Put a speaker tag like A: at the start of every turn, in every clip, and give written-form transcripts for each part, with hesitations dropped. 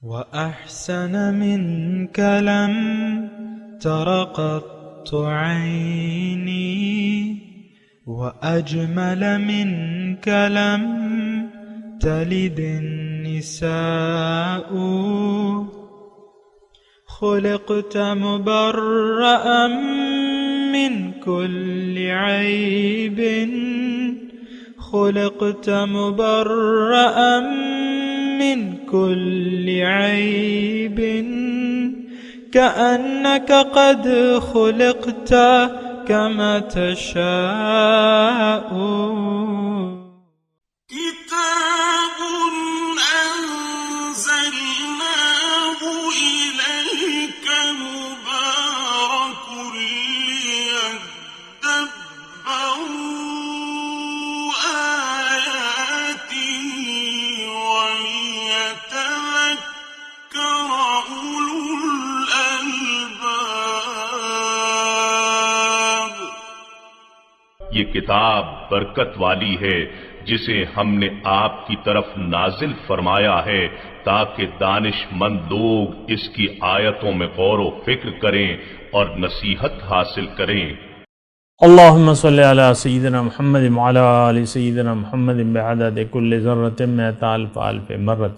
A: وأحسن منك لم تر قط عيني وأجمل منك لم تلد النساء خلقت مبرأ من كل عيب خلقت مبرأ من كل عيب كأنك قد خلقت كما تشاء
B: كتاب أنزلناه إليك مبارك ليدبروا آياته وليتذكر أولو الألباب.
C: یہ کتاب برکت والی ہے جسے ہم نے آپ کی طرف نازل فرمایا ہے تاکہ دانش مند لوگ اس کی آیتوں میں غور و فکر کریں اور نصیحت حاصل کریں.
D: اللہم صلی علی سیدنا محمد وعلی آل سیدنا محمد بعدد کل ذرۃ مئۃ الف الف مرۃ.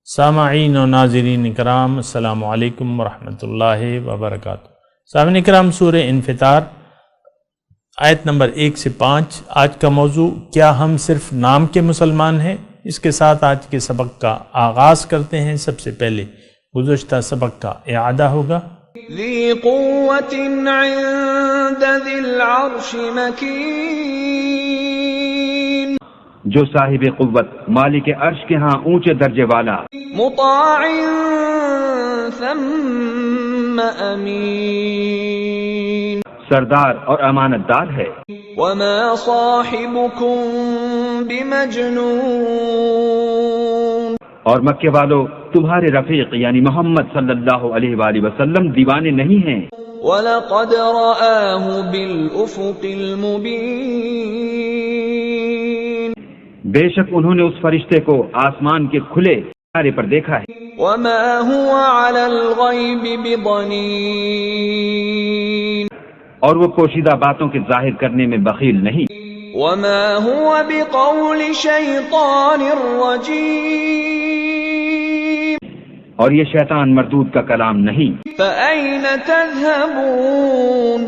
D: سامعین و ناظرین کرام، السلام علیکم ورحمۃ اللہ وبرکاتہ. سامعین کرام، سورہ انفطار آیت نمبر 1 سے 5. آج کا موضوع کیا ہم صرف نام کے مسلمان ہیں؟ اس کے ساتھ آج کے سبق کا آغاز کرتے ہیں. سب سے پہلے گزشتہ سبق کا اعادہ ہوگا.
E: ذی قوت عند ذی العرش مکین،
F: جو صاحب قوت مالک عرش کے ہاں اونچے درجے والا،
E: مطاع ثم امین،
F: سردار اور امانت دار ہے.
E: وما صاحبكم بمجنون،
F: اور مکے والو تمہارے رفیق یعنی محمد صلی اللہ علیہ وآلہ وسلم دیوانے نہیں ہیں.
E: وَلَقَدْ رَآهُ بِالْأُفُقِ الْمُبِينِ،
F: بے شک انہوں نے اس فرشتے کو آسمان کے کھلے کنارے پر دیکھا ہے.
E: وَمَا هُوَ عَلَى الْغَيْبِ بِضَنِينٍ،
F: اور وہ پوشیدہ باتوں کے ظاہر کرنے میں بخیل نہیں.
E: وَمَا هُوَ بِقَوْلِ شَيْطَانٍ رَّجِيمٍ،
F: اور یہ شیطان مردود کا کلام نہیں.
E: فَأَيْنَ تَذْهَبُونَ،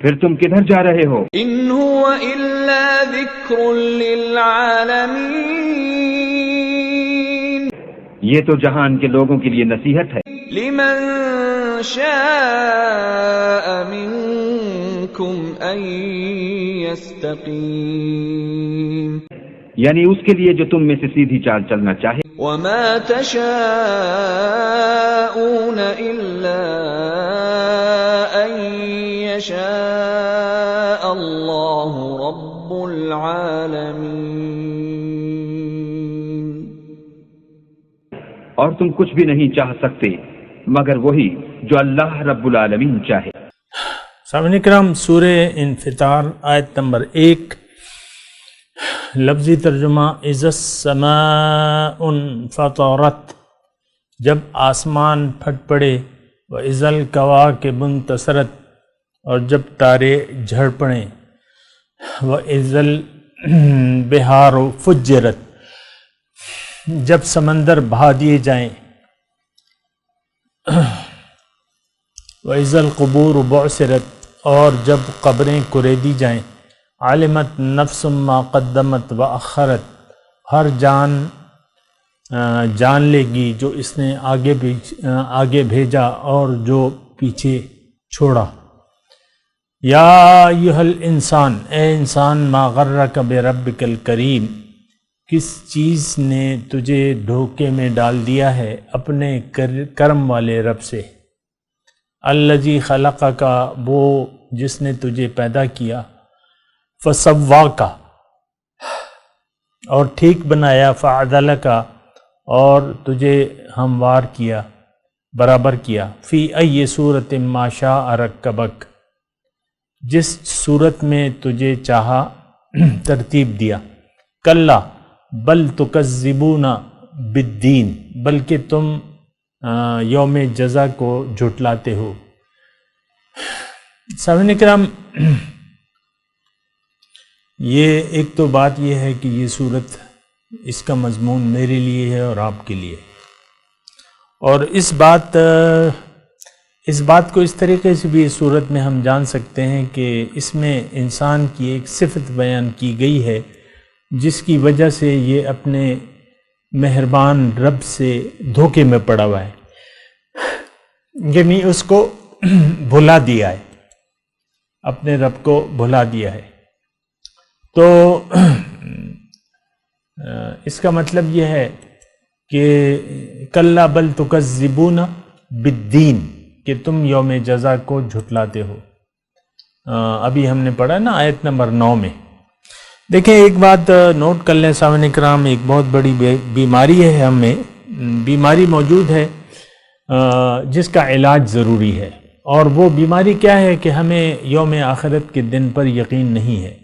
F: پھر تم کدھر جا رہے ہو؟
E: إِنْ هُوَ إِلَّا ذِكْرٌ لِّلْعَالَمِينَ،
F: یہ تو جہان کے لوگوں کے لیے نصیحت ہے.
E: لِمَن شَاءَ مِنكُمْ أَن يَسْتَقِيمَ،
F: یعنی اس کے لیے جو تم میں سے سیدھی چال چلنا چاہے.
E: وَمَا تَشَاءُونَ إِلَّا أَن يَشَاءَ اللَّهُ رَبُّ الْعَالَمِينَ،
F: اور تم کچھ بھی نہیں چاہ سکتے مگر وہی جو اللہ رب العالمین چاہے.
D: سامعین کرام، سورہ انفطار آیت نمبر 1. لفظی ترجمہ: اذا السماء انفطرت، جب آسمان پھٹ پڑے. واذا الکواکب انتثرت، اور جب تارے جھڑ پڑیں. واذا البحار فجرت، جب سمندر بہا دیے جائیں. وَإِذَا الْقُبُورُ بُعْثِرَتْ، اور جب قبریں کریدی جائیں. عَلِمَتْ نَفْسٌ مَا قَدَّمَتْ وَأَخَّرَتْ، ہر جان جان لے گی جو اس نے آگے بھیجا اور جو پیچھے چھوڑا. یا ایھا الانسان، اے انسان، ما غرک بربک الکریم، کس چیز نے تجھے دھوکے میں ڈال دیا ہے اپنے کرم والے رب سے. الذی خلقک، وہ جس نے تجھے پیدا کیا. فسواک، اور ٹھیک بنایا. فعدلک، اور تجھے ہموار کیا، برابر کیا. فی ای صورت ما شاء رکبک، جس صورت میں تجھے چاہا ترتیب دیا. کلا بل تکذبون بالدین، بلکہ تم یوم جزا کو جھٹلاتے ہو۔ سامعین کرام، یہ ایک تو بات یہ ہے کہ یہ صورت، اس کا مضمون میرے لیے ہے اور آپ کے لیے، اور اس بات کو اس طریقے سے بھی اس صورت میں ہم جان سکتے ہیں کہ اس میں انسان کی ایک صفت بیان کی گئی ہے جس کی وجہ سے یہ اپنے مہربان رب سے دھوکے میں پڑا ہوا ہے، یعنی اس کو بھلا دیا ہے، اپنے رب کو بھلا دیا ہے۔ تو اس کا مطلب یہ ہے کہ کلا بل تکذبون بالدین، کہ تم یوم جزا کو جھٹلاتے ہو۔ ابھی ہم نے پڑھا نا آیت نمبر 9 میں۔ دیکھیں ایک بات نوٹ کر لیں سامعین کرام، ایک بہت بڑی بیماری ہے، ہمیں بیماری موجود ہے جس کا علاج ضروری ہے، اور وہ بیماری کیا ہے کہ ہمیں یوم آخرت کے دن پر یقین نہیں ہے۔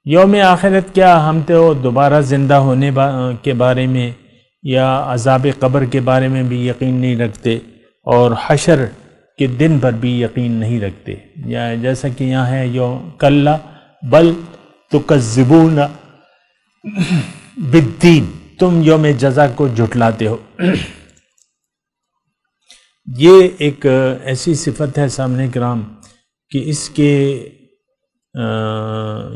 D: یوم آخرت کیا، ہم تو دوبارہ زندہ ہونے کے بارے میں یا عذاب قبر کے بارے میں بھی یقین نہیں رکھتے، اور حشر کے دن پر بھی یقین نہیں رکھتے، یا جیسا کہ یہاں ہے کلا بل تکذبون بالدین، تم یوم جزا کو جھٹلاتے ہو۔ یہ ایک ایسی صفت ہے سامنے کرام کہ اس کے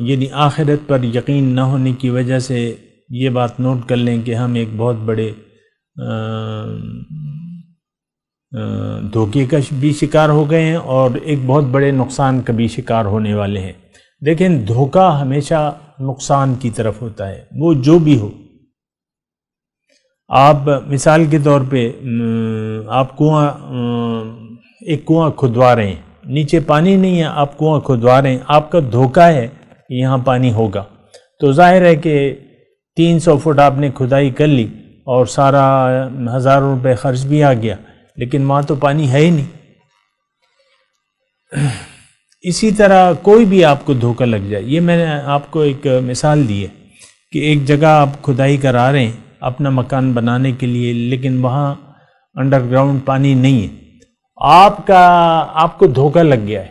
D: یعنی آخرت پر یقین نہ ہونے کی وجہ سے یہ بات نوٹ کر لیں کہ ہم ایک بہت بڑے دھوکے کا بھی شکار ہو گئے ہیں، اور ایک بہت بڑے نقصان کا بھی شکار ہونے والے ہیں۔ دیکھیں دھوکہ ہمیشہ نقصان کی طرف ہوتا ہے، وہ جو بھی ہو۔ آپ مثال کے طور پہ آپ ایک کنواں کھدوا رہے ہیں، نیچے پانی نہیں ہے، آپ کنواں کھدوا رہے ہیں، آپ کا دھوکہ ہے کہ یہاں پانی ہوگا، تو ظاہر ہے کہ 300 فٹ آپ نے کھدائی کر لی اور سارا ہزاروں روپے خرچ بھی آ گیا، لیکن وہاں تو پانی ہے ہی نہیں۔ اسی طرح کوئی بھی آپ کو دھوکہ لگ جائے، یہ میں نے آپ کو ایک مثال دی ہے کہ ایک جگہ آپ کھدائی کرا رہے ہیں اپنا مکان بنانے کے لیے، لیکن وہاں انڈر گراؤنڈ پانی نہیں ہے، آپ کو دھوکہ لگ گیا ہے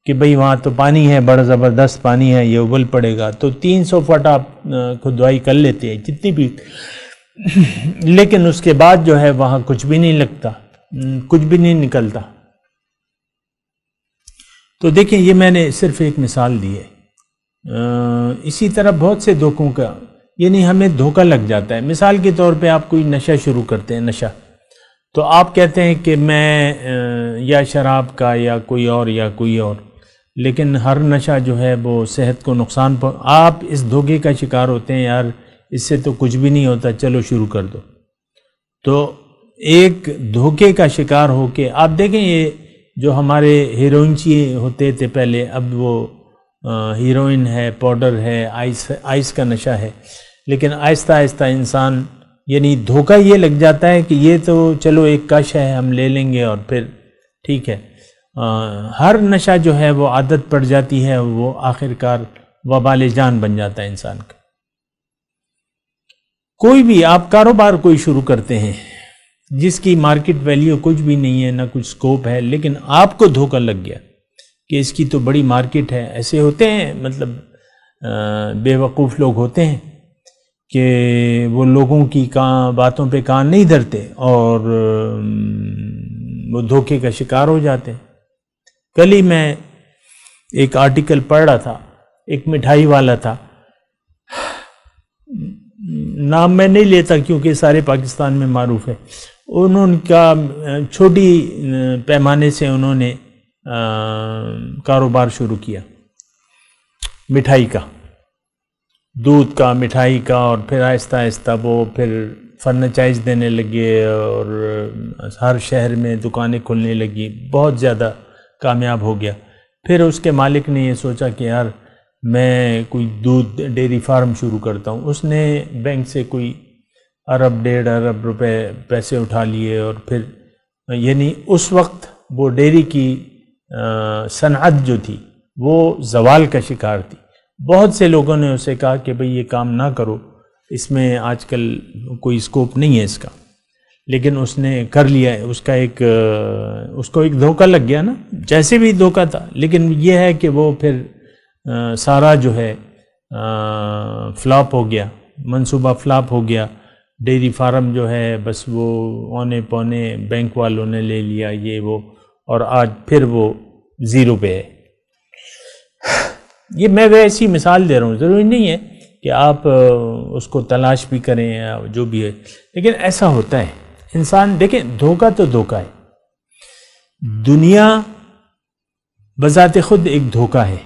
D: کہ بھئی وہاں تو پانی ہے، بڑا زبردست پانی ہے، یہ ابل پڑے گا، تو 300 فٹ آپ کھدوائی کر لیتے ہیں جتنی بھی، لیکن اس کے بعد جو ہے وہاں کچھ بھی نہیں لگتا، کچھ بھی نہیں نکلتا۔ تو دیکھیں یہ میں نے صرف ایک مثال دی ہے، اسی طرح بہت سے دھوکوں کا، یعنی ہمیں دھوکہ لگ جاتا ہے۔ مثال کے طور پہ آپ کوئی نشہ شروع کرتے ہیں، نشہ، تو آپ کہتے ہیں کہ میں یا شراب کا یا کوئی اور، لیکن ہر نشہ جو ہے وہ صحت کو نقصان آپ اس دھوکے کا شکار ہوتے ہیں، یار اس سے تو کچھ بھی نہیں ہوتا، چلو شروع کر دو۔ تو ایک دھوکے کا شکار ہو کے آپ دیکھیں، یہ جو ہمارے ہیروئنچی ہوتے تھے پہلے، اب وہ ہیروئن ہے، پاؤڈر ہے، آئس کا نشہ ہے، لیکن آہستہ آہستہ انسان، یعنی دھوکہ یہ لگ جاتا ہے کہ یہ تو چلو ایک کش ہے، ہم لے لیں گے اور پھر ٹھیک ہے۔ ہر نشہ جو ہے وہ عادت پڑ جاتی ہے، وہ آخرکار وبال جان بن جاتا ہے انسان کا۔ کوئی بھی آپ کاروبار کوئی شروع کرتے ہیں جس کی مارکیٹ ویلیو کچھ بھی نہیں ہے، نہ کچھ سکوپ ہے، لیکن آپ کو دھوکہ لگ گیا کہ اس کی تو بڑی مارکیٹ ہے۔ ایسے ہوتے ہیں، مطلب بے وقوف لوگ ہوتے ہیں کہ وہ لوگوں کی باتوں پہ کان نہیں دھرتے اور وہ دھوکے کا شکار ہو جاتے ہیں۔ کل ہی میں ایک آرٹیکل پڑھ رہا تھا، ایک مٹھائی والا تھا، نام میں نہیں لیتا کیونکہ سارے پاکستان میں معروف ہے، انہوں کا چھوٹی پیمانے سے انہوں نے کاروبار شروع کیا مٹھائی کا، دودھ کا، مٹھائی کا، اور پھر آہستہ آہستہ وہ پھر فرنچائز دینے لگے اور ہر شہر میں دکانیں کھلنے لگی، بہت زیادہ کامیاب ہو گیا۔ پھر اس کے مالک نے یہ سوچا کہ یار میں کوئی دودھ ڈیری فارم شروع کرتا ہوں۔ اس نے بینک سے کوئی ارب 1.5 ارب روپے پیسے اٹھا لیے، اور پھر یعنی اس وقت وہ ڈیری کی صنعت جو تھی وہ زوال کا شکار تھی۔ بہت سے لوگوں نے اسے کہا کہ بھئی یہ کام نہ کرو، اس میں آج کل کوئی اسکوپ نہیں ہے اس کا، لیکن اس نے کر لیا، اس کو ایک دھوکہ لگ گیا نا، جیسے بھی دھوکہ تھا، لیکن یہ ہے کہ وہ پھر سارا جو ہے فلاپ ہو گیا، منصوبہ فلاپ ہو گیا، ڈیری فارم جو ہے بس وہ اونے پونے بینک والوں نے لے لیا یہ وہ، اور آج پھر وہ زیرو پہ ہے۔ یہ میں ویسی مثال دے رہا ہوں، ضروری نہیں ہے کہ آپ اس کو تلاش بھی کریں یا جو بھی ہے، لیکن ایسا ہوتا ہے انسان۔ دیکھیں دھوکہ تو دھوکہ ہے، دنیا بذات خود ایک دھوکہ ہے،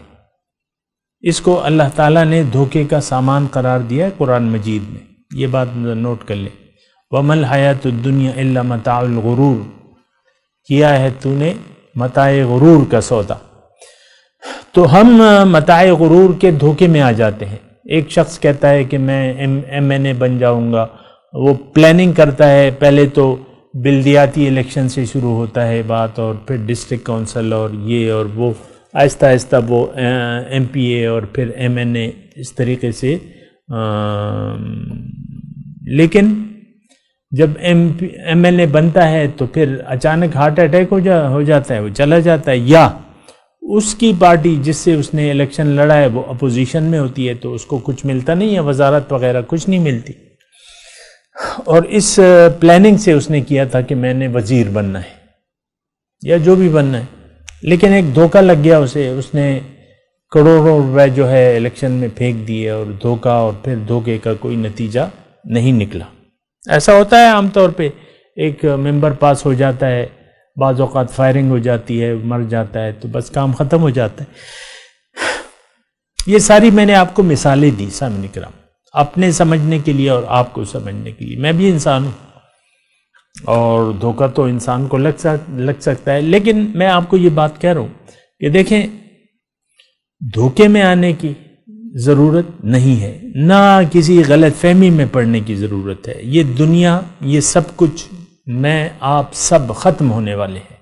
D: اس کو اللہ تعالیٰ نے دھوکے کا سامان قرار دیا ہے قرآن مجید میں، یہ بات نوٹ کر لیں۔ وَمَا الْحَيَاةُ الدُّنْيَا إِلَّا مَتَاعُ الْغُرُورِ، کیا ہے تو نے متاع غرور کا سودا۔ تو ہم متاع غرور کے دھوکے میں آ جاتے ہیں۔ ایک شخص کہتا ہے کہ میں ایم این اے بن جاؤں گا، وہ پلاننگ کرتا ہے، پہلے تو بلدیاتی الیکشن سے شروع ہوتا ہے بات، اور پھر ڈسٹرکٹ کونسل اور یہ اور وہ، آہستہ آہستہ وہ ایم پی اے اور پھر ایم این اے، اس طریقے سے۔ لیکن جب ایم ایل اے بنتا ہے تو پھر اچانک ہارٹ اٹیک ہو جاتا ہے، وہ چلا جاتا ہے، یا اس کی پارٹی جس سے اس نے الیکشن لڑا ہے وہ اپوزیشن میں ہوتی ہے تو اس کو کچھ ملتا نہیں ہے، وزارت وغیرہ کچھ نہیں ملتی، اور اس پلاننگ سے اس نے کیا تھا کہ میں نے وزیر بننا ہے یا جو بھی بننا ہے، لیکن ایک دھوکہ لگ گیا اسے، اس نے کروڑوں روپے جو ہے الیکشن میں پھینک دیے، اور دھوکہ، اور پھر دھوکے کا کوئی نتیجہ نہیں نکلا۔ ایسا ہوتا ہے عام طور پہ، ایک ممبر پاس ہو جاتا ہے، بعض اوقات فائرنگ ہو جاتی ہے، مر جاتا ہے، تو بس کام ختم ہو جاتا ہے۔ یہ ساری میں نے آپ کو مثالیں دی سامعین کرام، اپنے سمجھنے کے لیے اور آپ کو سمجھنے کے لیے۔ میں بھی انسان ہوں اور دھوکہ تو انسان کو لگ سکتا ہے، لیکن میں آپ کو یہ بات کہہ رہا ہوں کہ دیکھیں دھوکے میں آنے کی ضرورت نہیں ہے، نہ کسی غلط فہمی میں پڑنے کی ضرورت ہے۔ یہ دنیا، یہ سب کچھ، میں آپ سب ختم ہونے والے ہیں،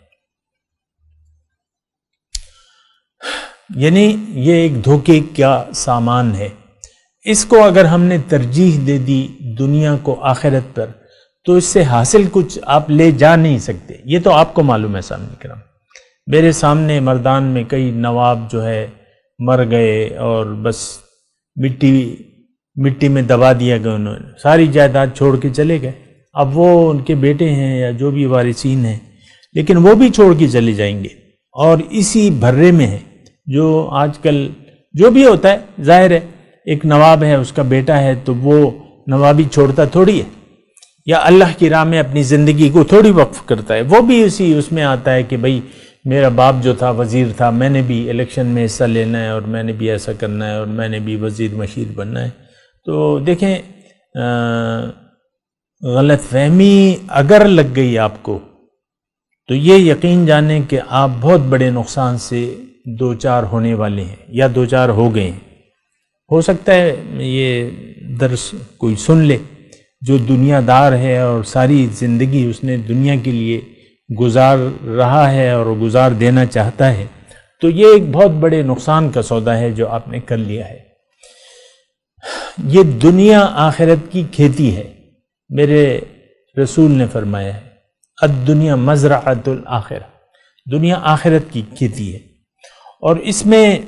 D: یعنی یہ ایک دھوکے کا سامان ہے۔ اس کو اگر ہم نے ترجیح دے دی دنیا کو آخرت پر، تو اس سے حاصل کچھ آپ لے جا نہیں سکتے۔ یہ تو آپ کو معلوم ہے سامنے کرام، میرے سامنے مردان میں کئی نواب جو ہے مر گئے اور بس مٹی میں دبا دیا گیا، انہوں نے ساری جائیداد چھوڑ کے چلے گئے۔ اب وہ ان کے بیٹے ہیں یا جو بھی وارثین ہیں، لیکن وہ بھی چھوڑ کے چلے جائیں گے، اور اسی بھرے میں ہے جو آج کل جو بھی ہوتا ہے۔ ظاہر ہے ایک نواب ہے، اس کا بیٹا ہے، تو وہ نوابی چھوڑتا تھوڑی ہے، یا اللہ کی راہ میں اپنی زندگی کو تھوڑی وقف کرتا ہے، وہ بھی اس میں آتا ہے کہ بھئی میرا باپ جو تھا وزیر تھا، میں نے بھی الیکشن میں حصہ لینا ہے، اور میں نے بھی ایسا کرنا ہے، اور میں نے بھی وزیر مشیر بننا ہے۔ تو دیکھیں غلط فہمی اگر لگ گئی آپ کو، تو یہ یقین جانیں کہ آپ بہت بڑے نقصان سے دو چار ہونے والے ہیں، یا دو چار ہو گئے ہیں۔ ہو سکتا ہے یہ درس کوئی سن لے جو دنیا دار ہے اور ساری زندگی اس نے دنیا کے لیے گزار رہا ہے اور گزار دینا چاہتا ہے، تو یہ ایک بہت بڑے نقصان کا سودا ہے جو آپ نے کر لیا ہے۔ یہ دنیا آخرت کی کھیتی ہے، میرے رسول نے فرمایا ہے الدنیا مزرعۃ الآخرہ، دنیا آخرت کی کھیتی ہے، اور اس میں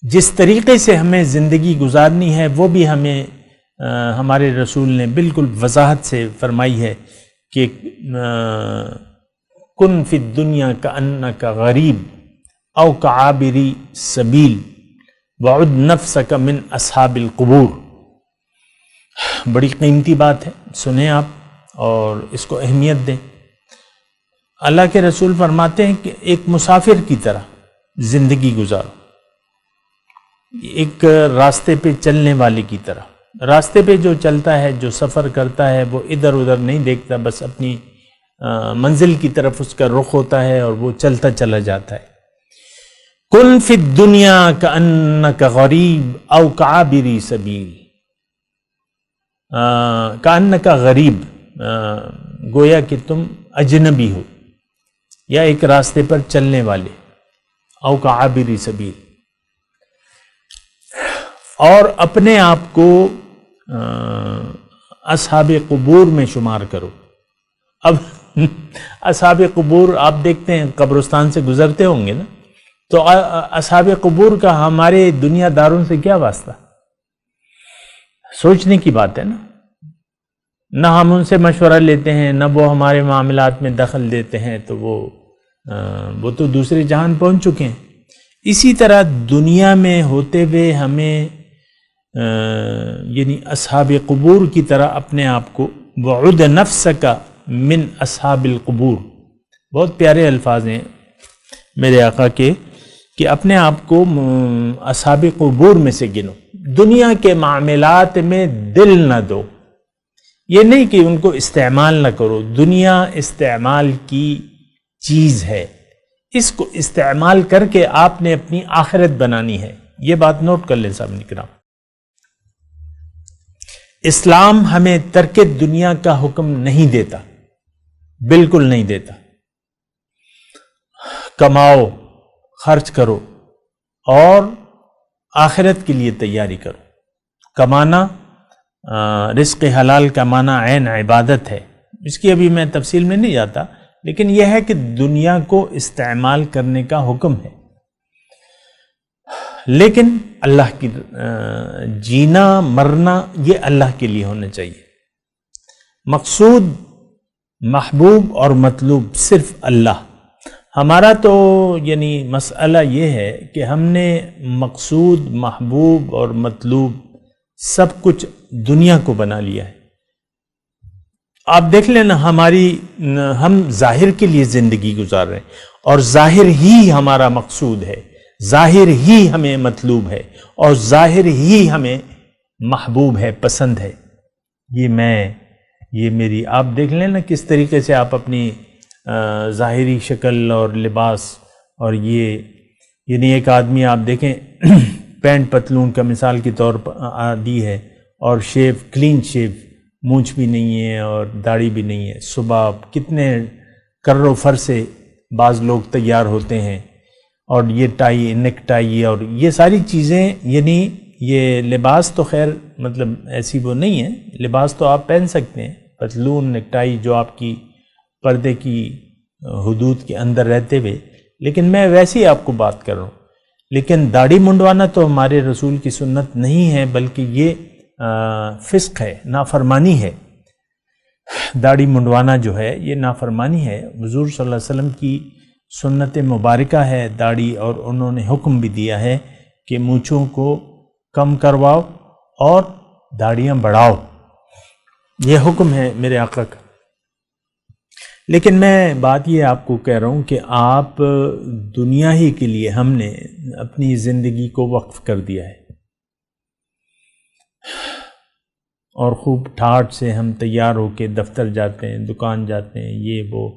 D: جس طریقے سے ہمیں زندگی گزارنی ہے وہ بھی ہمیں ہمارے رسول نے بالکل وضاحت سے فرمائی ہے کہ کن فی الدنیا کأنک غریب او کعابری سبیل وعد نفسک من اصحاب القبور۔ بڑی قیمتی بات ہے، سنیں آپ اور اس کو اہمیت دیں۔ اللہ کے رسول فرماتے ہیں کہ ایک مسافر کی طرح زندگی گزارو، ایک راستے پہ چلنے والے کی طرح۔ راستے پہ جو چلتا ہے، جو سفر کرتا ہے، وہ ادھر ادھر نہیں دیکھتا، بس اپنی منزل کی طرف اس کا رخ ہوتا ہے اور وہ چلتا چلا جاتا ہے۔ کن فی الدنیا کأنک غریب او کعابری سبیل، کأنک غریب، گویا کہ تم اجنبی ہو یا ایک راستے پر چلنے والے، او کعابری سبیل، اور اپنے آپ کو اصحاب قبور میں شمار کرو۔ اب اصحاب قبور آپ دیکھتے ہیں قبرستان سے گزرتے ہوں گے نا، تو اصحاب قبور کا ہمارے دنیا داروں سے کیا واسطہ؟ سوچنے کی بات ہے نا، نہ ہم ان سے مشورہ لیتے ہیں، نہ وہ ہمارے معاملات میں دخل دیتے ہیں، تو وہ تو دوسرے جہان پہنچ چکے ہیں۔ اسی طرح دنیا میں ہوتے ہوئے ہمیں یعنی اصحاب قبور کی طرح اپنے آپ کو وعد نفسک من اصحاب القبور، بہت پیارے الفاظ ہیں میرے آقا کے، کہ اپنے آپ کو اصحاب قبور میں سے گنو، دنیا کے معاملات میں دل نہ دو۔ یہ نہیں کہ ان کو استعمال نہ کرو، دنیا استعمال کی چیز ہے، اس کو استعمال کر کے آپ نے اپنی آخرت بنانی ہے۔ یہ بات نوٹ کر لیں صاحب کرام۔ اسلام ہمیں ترک دنیا کا حکم نہیں دیتا، بالکل نہیں دیتا۔ کماؤ، خرچ کرو اور آخرت کے لیے تیاری کرو۔ کمانا، رزق حلال کمانا عین عبادت ہے، اس کی ابھی میں تفصیل میں نہیں جاتا، لیکن یہ ہے کہ دنیا کو استعمال کرنے کا حکم ہے، لیکن اللہ کی جینا مرنا یہ اللہ کے لیے ہونا چاہیے۔ مقصود، محبوب اور مطلوب صرف اللہ۔ ہمارا تو یعنی مسئلہ یہ ہے کہ ہم نے مقصود، محبوب اور مطلوب سب کچھ دنیا کو بنا لیا ہے۔ آپ دیکھ لینا، ہم ظاہر کے لیے زندگی گزار رہے ہیں، اور ظاہر ہی ہمارا مقصود ہے، ظاہر ہی ہمیں مطلوب ہے، اور ظاہر ہی ہمیں محبوب ہے، پسند ہے۔ یہ میری آپ دیکھ لینا کس طریقے سے آپ اپنی ظاہری شکل اور لباس، اور یہ یعنی ایک آدمی آپ دیکھیں پینٹ پتلون کا مثال کے طور پر دی ہے، اور شیو، کلین شیو، مونچھ بھی نہیں ہے اور داڑھی بھی نہیں ہے، صبح کتنے کر و فر سے بعض لوگ تیار ہوتے ہیں، اور یہ ٹائی، نیک ٹائی اور یہ ساری چیزیں، یعنی یہ لباس تو خیر مطلب ایسی وہ نہیں ہے، لباس تو آپ پہن سکتے ہیں، پتلون، نیک ٹائی جو آپ کی پردے کی حدود کے اندر رہتے ہوئے، لیکن میں ویسے ہی آپ کو بات کر رہا ہوں۔ لیکن داڑھی منڈوانا تو ہمارے رسول کی سنت نہیں ہے، بلکہ یہ فسق ہے، نافرمانی ہے۔ داڑھی منڈوانا جو ہے یہ نافرمانی ہے، حضور صلی اللہ علیہ وسلم کی سنت مبارکہ ہے داڑھی، اور انہوں نے حکم بھی دیا ہے کہ مونچھوں کو کم کرواؤ اور داڑیاں بڑھاؤ، یہ حکم ہے میرے آقا کا۔ لیکن میں بات یہ آپ کو کہہ رہا ہوں کہ آپ دنیا ہی کے لیے ہم نے اپنی زندگی کو وقف کر دیا ہے، اور خوب ٹھاٹ سے ہم تیار ہو کے دفتر جاتے ہیں، دکان جاتے ہیں، یہ وہ۔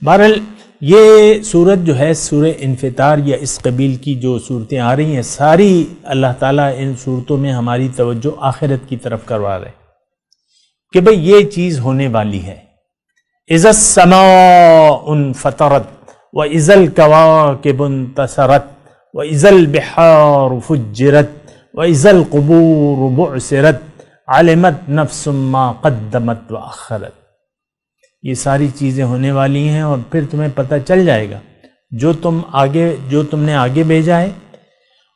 D: بہرحال یہ صورت جو ہے سورہ انفطار یا اس قبیل کی جو صورتیں آ رہی ہیں، ساری اللہ تعالیٰ ان صورتوں میں ہماری توجہ آخرت کی طرف کروا رہے کہ بھئی یہ چیز ہونے والی ہے۔ اذا السماء انفطرت واذا الكواكب انتثرت واذا البحار فجرت واذا القبور بعثرت علمت نفس ما قدمت واخرت۔ یہ ساری چیزیں ہونے والی ہیں، اور پھر تمہیں پتہ چل جائے گا جو تم نے آگے بھیجا ہے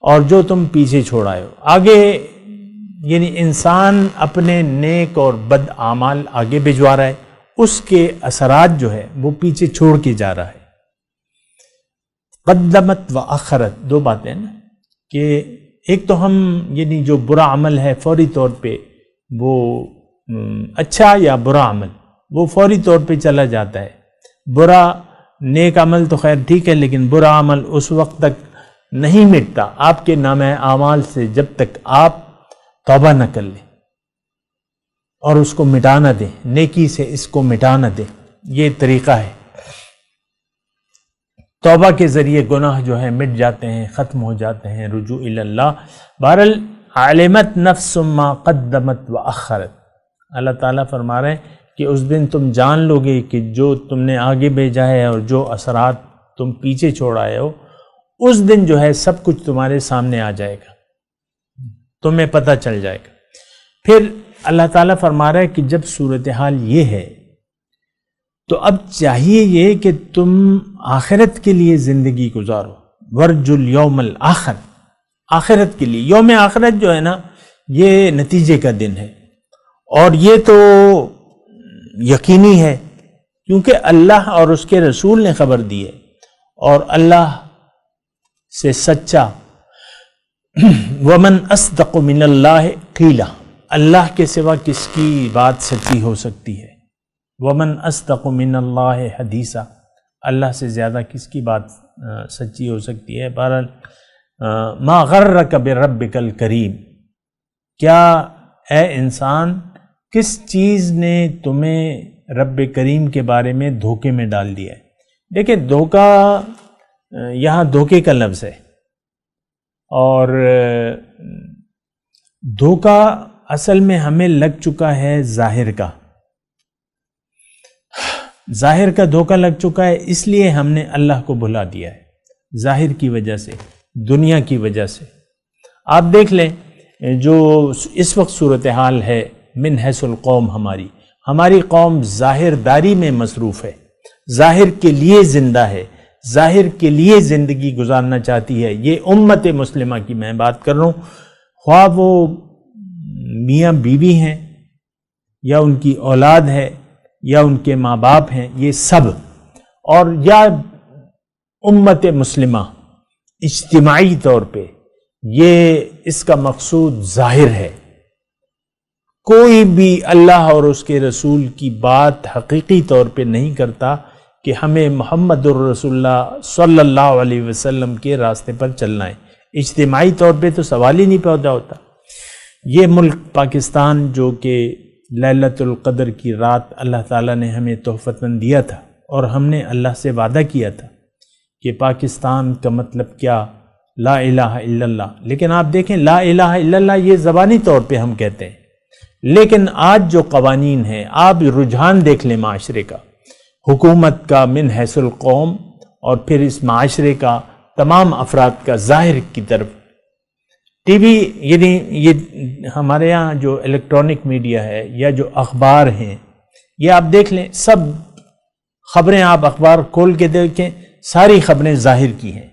D: اور جو تم پیچھے چھوڑائے ہو۔ آگے یعنی انسان اپنے نیک اور بد اعمال آگے بھجوا رہا ہے، اس کے اثرات جو ہے وہ پیچھے چھوڑ کے جا رہا ہے۔ قدمت و اخرت، دو باتیں نا، کہ ایک تو ہم یعنی جو برا عمل ہے فوری طور پہ وہ اچھا یا برا عمل وہ فوری طور پہ چلا جاتا ہے، برا نیک عمل تو خیر ٹھیک ہے، لیکن برا عمل اس وقت تک نہیں مٹتا آپ کے نامہ اعمال سے جب تک آپ توبہ نہ کر لیں اور اس کو مٹا نہ دیں، نیکی سے اس کو مٹا نہ دیں۔ یہ طریقہ ہے، توبہ کے ذریعے گناہ جو ہے مٹ جاتے ہیں، ختم ہو جاتے ہیں، رجوع الی اللہ۔ بہرحال علمت نفس ما قدمت واخرت، اللہ تعالیٰ فرما رہے ہیں کہ اس دن تم جان لو گے کہ جو تم نے آگے بھیجا ہے اور جو اثرات تم پیچھے چھوڑ آئے ہو، اس دن جو ہے سب کچھ تمہارے سامنے آ جائے گا، تمہیں پتہ چل جائے گا۔ پھر اللہ تعالیٰ فرما رہا ہے کہ جب صورتحال یہ ہے تو اب چاہیے یہ کہ تم آخرت کے لیے زندگی گزارو، ورج الیوم الآخر، آخرت کے لیے۔ یوم آخرت جو ہے نا یہ نتیجے کا دن ہے، اور یہ تو یقینی ہے کیونکہ اللہ اور اس کے رسول نے خبر دی ہے، اور اللہ سے سچا ومن اصدق من اللہ قیلا، اللہ کے سوا کس کی بات سچی ہو سکتی ہے؟ ومن اصدق من اللہ حدیثا، اللہ سے زیادہ کس کی بات سچی ہو سکتی ہے؟ بہرحال ما غرک بربک الکریم، کیا اے انسان کس چیز نے تمہیں رب کریم کے بارے میں دھوکے میں ڈال دیا ہے؟ دیکھیں دھوکہ یہاں دھوکے کا لفظ ہے، اور دھوکہ اصل میں ہمیں لگ چکا ہے ظاہر کا، ظاہر کا دھوکہ لگ چکا ہے، اس لیے ہم نے اللہ کو بھلا دیا ہے، ظاہر کی وجہ سے، دنیا کی وجہ سے۔ آپ دیکھ لیں جو اس وقت صورتحال ہے من حیث القوم، ہماری قوم ظاہر داری میں مصروف ہے، ظاہر کے لیے زندہ ہے، ظاہر کے لیے زندگی گزارنا چاہتی ہے۔ یہ امت مسلمہ کی میں بات کر رہا ہوں، خواہ وہ میاں بیوی ہیں یا ان کی اولاد ہے یا ان کے ماں باپ ہیں، یہ سب، اور یا امت مسلمہ اجتماعی طور پہ، یہ اس کا مقصود ظاہر ہے۔ کوئی بھی اللہ اور اس کے رسول کی بات حقیقی طور پہ نہیں کرتا کہ ہمیں محمد الرسول اللہ صلی اللہ علیہ وسلم کے راستے پر چلنا ہے۔ اجتماعی طور پہ تو سوال ہی نہیں پیدا ہوتا۔ یہ ملک پاکستان جو کہ لیلۃ القدر کی رات اللہ تعالیٰ نے ہمیں تحفتاً دیا تھا، اور ہم نے اللہ سے وعدہ کیا تھا کہ پاکستان کا مطلب کیا؟ لا الہ الا اللہ۔ لیکن آپ دیکھیں لا الہ الا اللہ یہ زبانی طور پہ ہم کہتے ہیں، لیکن آج جو قوانین ہیں، آپ رجحان دیکھ لیں معاشرے کا، حکومت کا من حیث القوم، اور پھر اس معاشرے کا تمام افراد کا ظاہر کی طرف۔ ٹی وی، یعنی یہ ہمارے ہاں جو الیکٹرانک میڈیا ہے یا جو اخبار ہیں، یہ آپ دیکھ لیں، سب خبریں آپ اخبار کھول کے دیکھیں، ساری خبریں ظاہر کی ہیں۔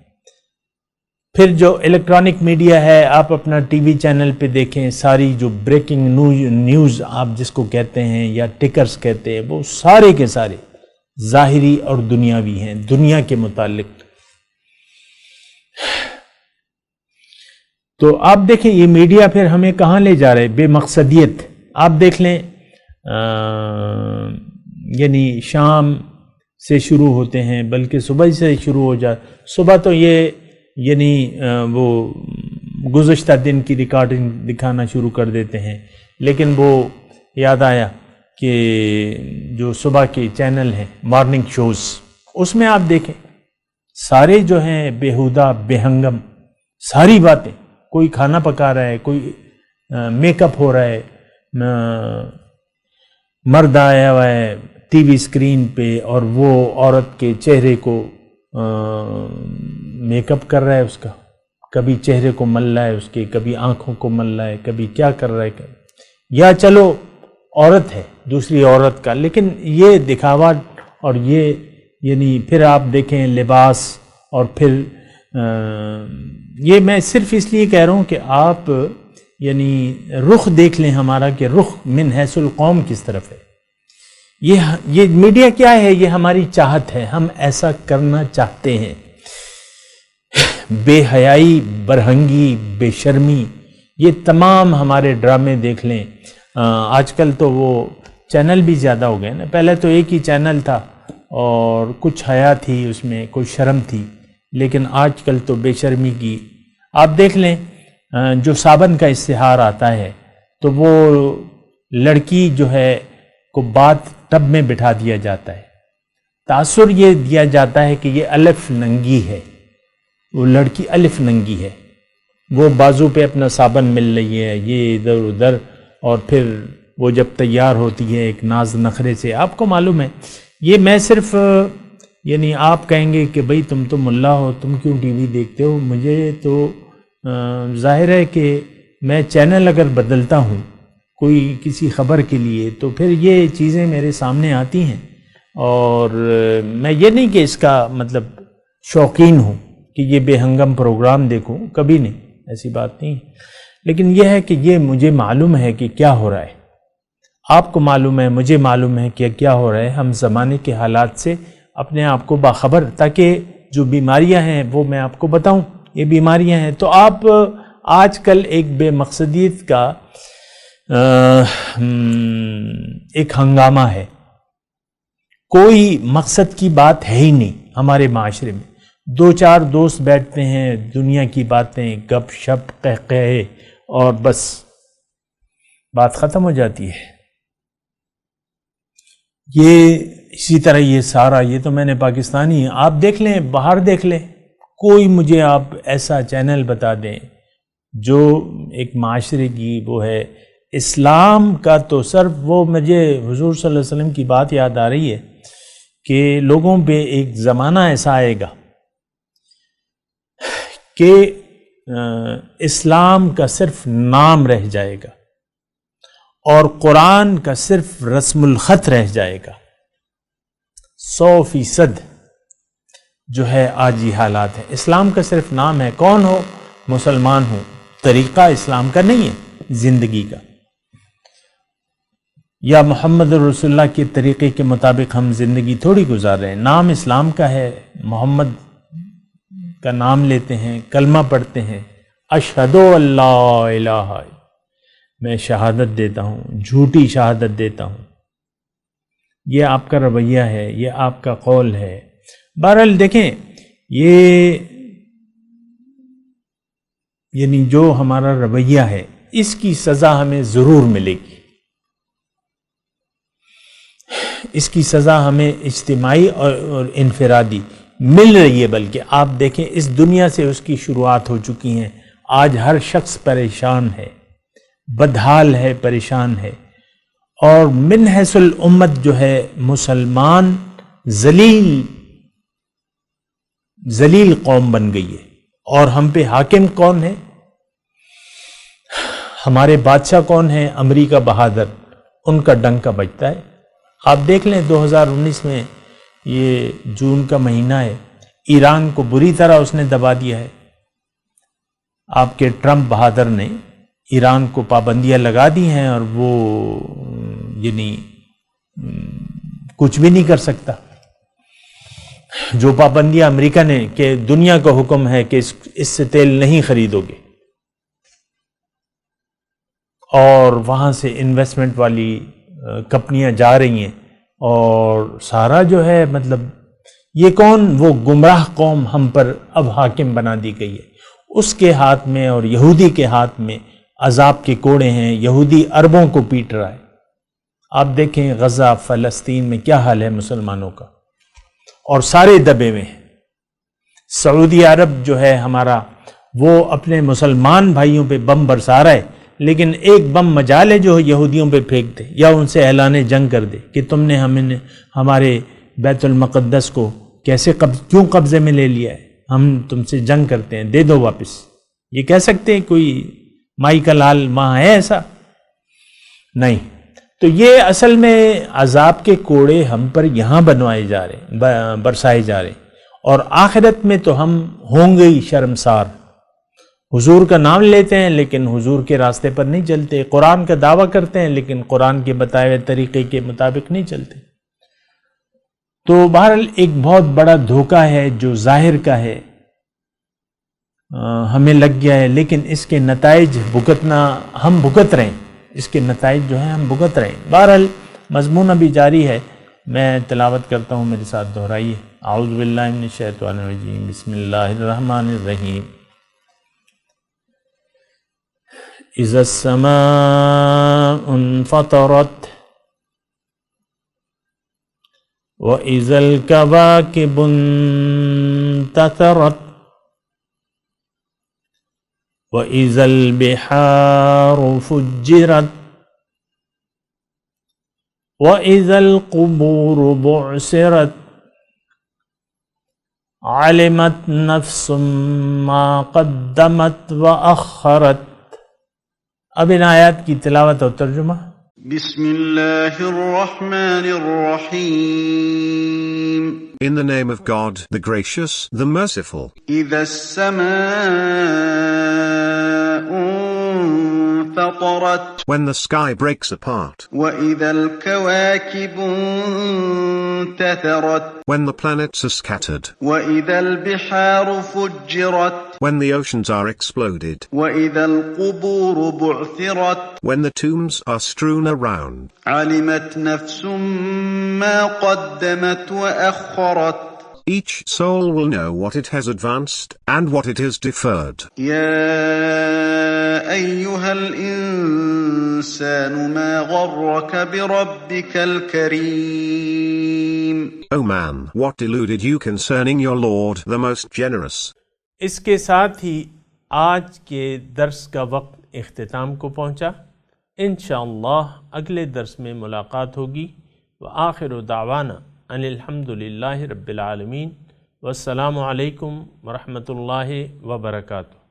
D: پھر جو الیکٹرانک میڈیا ہے، آپ اپنا ٹی وی چینل پہ دیکھیں، ساری جو بریکنگ نیوز آپ جس کو کہتے ہیں یا ٹکرز کہتے ہیں، وہ سارے کے سارے ظاہری اور دنیاوی ہیں، دنیا کے متعلق۔ تو آپ دیکھیں یہ میڈیا پھر ہمیں کہاں لے جا رہے؟ بے مقصدیت۔ آپ دیکھ لیں یعنی شام سے شروع ہوتے ہیں، بلکہ صبح سے شروع ہو جائے، صبح تو یہ یعنی وہ گزشتہ دن کی ریکارڈنگ دکھانا شروع کر دیتے ہیں، لیکن وہ یاد آیا کہ جو صبح کے چینل ہیں مارننگ شوز، اس میں آپ دیکھیں سارے جو ہیں بیہودہ بے ہنگم ساری باتیں، کوئی کھانا پکا رہا ہے، کوئی میک اپ ہو رہا ہے، مرد آیا ہوا ہے ٹی وی اسکرین پہ اور وہ عورت کے چہرے کو میک اپ کر رہا ہے، اس کا کبھی چہرے کو مل رہا ہے، اس کے کبھی آنکھوں کو مل رہا ہے، کبھی کیا کر رہا ہے، یا چلو عورت ہے دوسری عورت کا، لیکن یہ دکھاوا اور یہ یعنی پھر آپ دیکھیں لباس، اور پھر یہ میں صرف اس لیے کہہ رہا ہوں کہ آپ یعنی رخ دیکھ لیں ہمارا کہ رخ من حیث القوم کس طرف ہے۔ یہ میڈیا کیا ہے؟ یہ ہماری چاہت ہے، ہم ایسا کرنا چاہتے ہیں۔ بے حیائی، برہنگی، بے شرمی، یہ تمام ہمارے ڈرامے دیکھ لیں۔ آج کل تو وہ چینل بھی زیادہ ہو گئے نا، پہلے تو ایک ہی چینل تھا اور کچھ حیا تھی اس میں، کوئی شرم تھی، لیکن آج کل تو بے شرمی کی۔ آپ دیکھ لیں جو صابن کا اشتہار آتا ہے تو وہ لڑکی جو ہے کو بات ٹب میں بٹھا دیا جاتا ہے، تاثر یہ دیا جاتا ہے کہ یہ الف ننگی ہے، وہ لڑکی الف ننگی ہے، وہ بازو پہ اپنا صابن مل رہی ہے، یہ ادھر ادھر، اور پھر وہ جب تیار ہوتی ہے ایک ناز نخرے سے۔ آپ کو معلوم ہے یہ میں صرف یعنی آپ کہیں گے کہ بھئی تم تو ملا ہو، تم کیوں ٹی وی دیکھتے ہو؟ مجھے تو ظاہر ہے کہ میں چینل اگر بدلتا ہوں، کوئی کسی خبر کے لیے، تو پھر یہ چیزیں میرے سامنے آتی ہیں، اور میں یہ نہیں کہ اس کا مطلب شوقین ہوں کہ یہ بے ہنگم پروگرام دیکھوں، کبھی نہیں، ایسی بات نہیں، لیکن یہ ہے کہ یہ مجھے معلوم ہے کہ کیا ہو رہا ہے، آپ کو معلوم ہے، مجھے معلوم ہے کہ کیا ہو رہا ہے، ہم زمانے کے حالات سے اپنے آپ کو باخبر، تاکہ جو بیماریاں ہیں وہ میں آپ کو بتاؤں، یہ بیماریاں ہیں۔ تو آپ آج کل ایک بے مقصدیت کا ایک ہنگامہ ہے، کوئی مقصد کی بات ہے ہی نہیں ہمارے معاشرے میں، دو چار دوست بیٹھتے ہیں، دنیا کی باتیں، گپ شپ، قہقہے، اور بس بات ختم ہو جاتی ہے۔ یہ اسی طرح یہ سارا، یہ تو میں نے پاکستانی، آپ دیکھ لیں، باہر دیکھ لیں، کوئی مجھے آپ ایسا چینل بتا دیں جو ایک معاشرے کی وہ ہے اسلام کا، تو صرف وہ مجھے حضور صلی اللہ علیہ وسلم کی بات یاد آ رہی ہے کہ لوگوں پہ ایک زمانہ ایسا آئے گا کہ اسلام کا صرف نام رہ جائے گا اور قرآن کا صرف رسم الخط رہ جائے گا۔ 100% جو ہے آج یہ حالات ہے، اسلام کا صرف نام ہے، کون ہو مسلمان ہو، طریقہ اسلام کا نہیں ہے زندگی کا، یا محمد رسول اللہ کے طریقے کے مطابق ہم زندگی تھوڑی گزار رہے ہیں۔ نام اسلام کا ہے، محمد کا نام لیتے ہیں، کلمہ پڑھتے ہیں، اشہد اللہ الہ، میں شہادت دیتا ہوں، جھوٹی شہادت دیتا ہوں، یہ آپ کا رویہ ہے، یہ آپ کا قول ہے۔ بہرحال دیکھیں، یہ یعنی جو ہمارا رویہ ہے اس کی سزا ہمیں ضرور ملے گی، اس کی سزا ہمیں اجتماعی اور انفرادی مل رہی ہے، بلکہ آپ دیکھیں اس دنیا سے اس کی شروعات ہو چکی ہیں۔ آج ہر شخص پریشان ہے، بدحال ہے، پریشان ہے، اور من حیث الامت جو ہے مسلمان ذلیل قوم بن گئی ہے، اور ہم پہ حاکم کون ہے؟ ہمارے بادشاہ کون ہیں؟ امریکہ بہادر، ان کا ڈنکا بجتا ہے۔ آپ دیکھ لیں 2019 میں یہ جون کا مہینہ ہے، ایران کو بری طرح اس نے دبا دیا ہے، آپ کے ٹرمپ بہادر نے ایران کو پابندیاں لگا دی ہیں، اور وہ یعنی کچھ بھی نہیں کر سکتا۔ جو پابندیاں امریکہ نے کہ دنیا کا حکم ہے کہ اس سے تیل نہیں خریدو گے، اور وہاں سے انویسٹمنٹ والی کمپنیاں جا رہی ہیں، اور سارا جو ہے مطلب یہ کون؟ وہ گمراہ قوم ہم پر اب حاکم بنا دی گئی ہے، اس کے ہاتھ میں اور یہودی کے ہاتھ میں عذاب کے کوڑے ہیں، یہودی عربوں کو پیٹ رہا ہے۔ آپ دیکھیں غزہ، فلسطین میں کیا حال ہے مسلمانوں کا، اور سارے دبے میں ہیں۔ سعودی عرب جو ہے ہمارا، وہ اپنے مسلمان بھائیوں پہ بم برسا رہا ہے، لیکن ایک بم مجال ہے جو یہودیوں پہ پھینک دے یا ان سے اعلان جنگ کر دے کہ تم نے ہمارے بیت المقدس کو کیوں قبضے میں لے لیا ہے، ہم تم سے جنگ کرتے ہیں، دے دو واپس۔ یہ کہہ سکتے ہیں کوئی مائی کا لال وہاں ہے؟ ایسا نہیں۔ تو یہ اصل میں عذاب کے کوڑے ہم پر یہاں بنوائے جا رہے ہیں، برسائے جا رہے ہیں، اور آخرت میں تو ہم ہوں گے ہی شرمسار۔ حضور کا نام لیتے ہیں لیکن حضور کے راستے پر نہیں چلتے، قرآن کا دعویٰ کرتے ہیں لیکن قرآن کے بتائے ہوئے طریقے کے مطابق نہیں چلتے۔ تو بہرحال ایک بہت بڑا دھوکہ ہے جو ظاہر کا ہے، ہمیں لگ گیا ہے، لیکن اس کے نتائج ہم بھگت رہے ہیں، اس کے نتائج جو ہیں ہم بھگت رہے ہیں۔ بہرحال مضمون ابھی جاری ہے، میں تلاوت کرتا ہوں، میرے ساتھ دہرائیے۔ اعوذ باللہ من الشیطان الرجیم، بسم اللہ الرحمن الرحیم۔ اذا السماء انفطرت وَإِذَا الْكَوَاكِبُ انتثرت وَإِذَا الْبِحَارُ فُجِّرَتْ وَإِذَا الْقُبُورُ بُعْثِرَتْ عَلِمَتْ نَفْسٌ مَّا قَدَّمَتْ وَأَخَّرَتْ اب ان آیات کی تلاوت اور ترجمہ۔
B: بسم اللہ الرحمن الرحیم
G: In the name of God, the gracious, the merciful.
B: اذا السماء انفطرت
G: When the sky breaks apart.
B: وإذا الكواكب انتثرت
G: When the planets are scattered.
B: وإذا البحار فجرت
G: When the oceans are exploded.
B: وإذا القبور بعثرت
G: When the tombs are strewn around.
B: علمت نفس ما قدمت وأخرت
G: Each soul will know what it has advanced and what it has deferred.
B: يا أيها الإنسان ما غرك بربك الكريم
G: O man, what deluded you concerning your Lord, the most generous?
D: اس کے ساتھ ہی آج کے درس کا وقت اختتام کو پہنچا۔ انشاءاللہ اگلے درس میں ملاقات ہوگی۔ وآخر دعوانا ان الحمدللہ رب العالمین، والسلام علیکم ورحمۃ اللہ وبرکاتہ۔